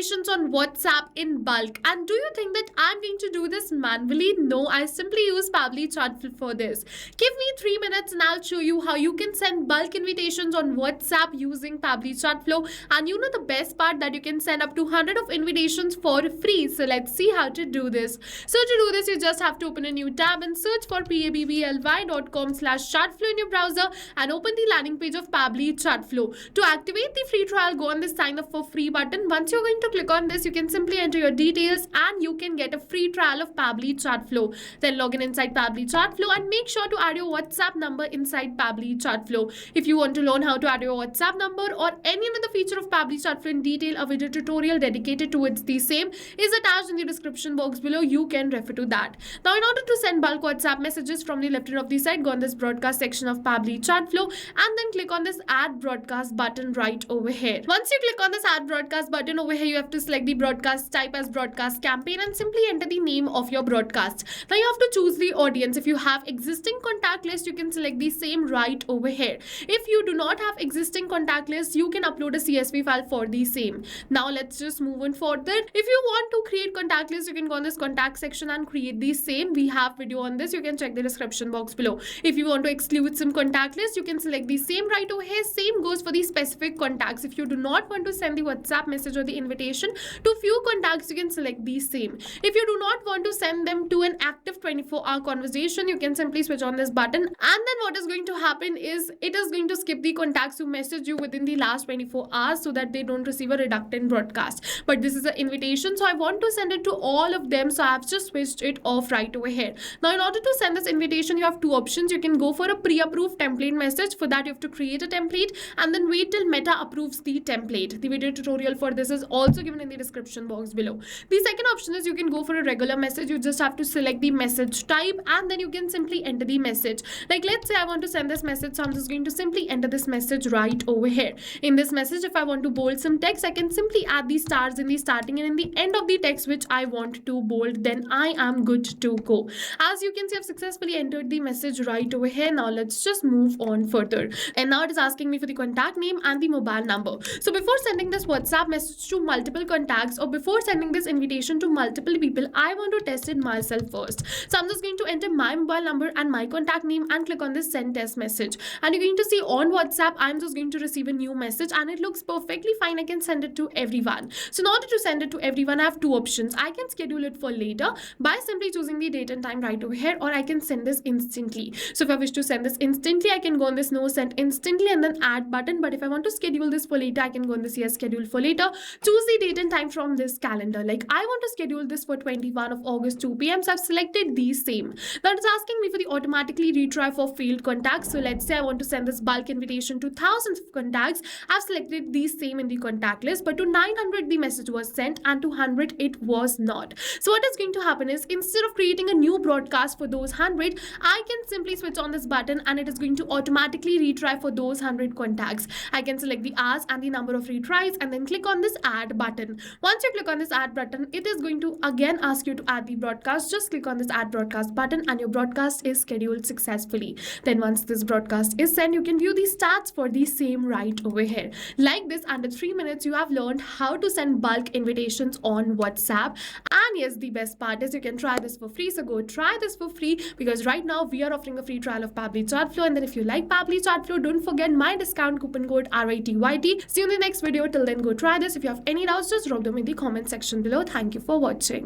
invitations on WhatsApp in bulk. And do you think that I'm going to do this manually? No, I simply use Pabbly Chatflow for this. Give me 3 minutes and I'll show you how you can send bulk invitations on WhatsApp using Pabbly Chatflow. And you know the best part, that you can send up to 100 of invitations for free. So let's see how to do this. So to do this, you just have to open a new tab and search for pabbly.com/chatflow in your browser and open the landing page of Pabbly Chatflow. To activate the free trial, go on this sign up for free button. Once you're going to click on this, you can simply enter your details and you can get a free trial of Pabbly Chatflow. Then log in inside Pabbly Chatflow and make sure to add your WhatsApp number inside Pabbly Chatflow. If you want to learn how to add your WhatsApp number or any another feature of Pabbly Chatflow in detail, a video tutorial dedicated towards the same is attached in the description box below. You can refer to that. Now, in order to send bulk WhatsApp messages, from the left end of the side, go on this broadcast section of Pabbly Chatflow and then click on this add broadcast button right over here. Once you click on this add broadcast button over here, you have to select the broadcast type as broadcast campaign and simply enter the name of your broadcast. Now you have to choose the audience. If you have existing contact list, you can select the same right over here. If you do not have existing contact list, you can upload a CSV file for the same. Now let's just move on further. If you want to create contact list, you can go on this contact section and create the same. We have video on this. You can check the description box below. If you want to exclude some contact list, you can select the same right over here. Same goes for the specific contacts. If you do not want to send the WhatsApp message or the invitation to few contacts, you can select the same. If you do not want to send them to an active 24-hour conversation, you can simply switch on this button, and then what is going to happen is it is going to skip the contacts who message you within the last 24 hours so that they don't receive a redundant broadcast. But this is an invitation, so I want to send it to all of them, so I have just switched it off right over here. Now in order to send this invitation, you have two options. You can go for a pre-approved template message. For that, you have to create a template and then wait till Meta approves the template. The video tutorial for this is also given in the description box below. The second option is you can go for a regular message. You just have to select the message type and then you can simply enter the message. Like let's say I want to send this message, so I'm just going to simply enter this message right over here. In this message, if I want to bold some text, I can simply add the stars in the starting and in the end of the text which I want to bold. Then I am good to go. As you can see, I've successfully entered the message right over here. Now let's just move on further. And now it is asking me for the contact name and the mobile number. So before sending this WhatsApp message to multiple contacts or before sending this invitation to multiple people, I want to test it myself first. So I'm just going to enter my mobile number and my contact name and click on this send test message. And you're going to see on WhatsApp, I'm just going to receive a new message and it looks perfectly fine. I can send it to everyone. So in order to send it to everyone, I have two options. I can schedule it for later by simply choosing the date and time right over here, or I can send this instantly. So if I wish to send this instantly, I can go on this no send instantly and then add button. But if I want to schedule this for later, I can go on this yes schedule for later. Choose the date and time from this calendar. Like I want to schedule this for 21 of August 2 p.m. So I've selected these same. Now it's asking me for the automatically retry for failed contacts. So let's say I want to send this bulk invitation to thousands of contacts. I've selected these same in the contact list, but to 900 the message was sent and to 100 it was not. So what is going to happen is instead of creating a new broadcast for those 100, I can simply switch on this button and it is going to automatically retry for those 100 contacts. I can select the hours and the number of retries and then click on this add button. Once you click on this add button, it is going to again ask you to add the broadcast. Just click on this add broadcast button and your broadcast is scheduled successfully. Then once this broadcast is sent, you can view the stats for the same right over here. Like this, under 3 minutes, you have learned how to send bulk invitations on WhatsApp. And yes, the best part is you can try this for free. So go try this for free because right now we are offering a free trial of Pabbly Chatflow. And then if you like Pabbly Chatflow, don't forget my discount coupon code RITYT. See you in the next video. Till then, go try this. If you have any doubts, just drop them in the comment section below. Thank you for watching.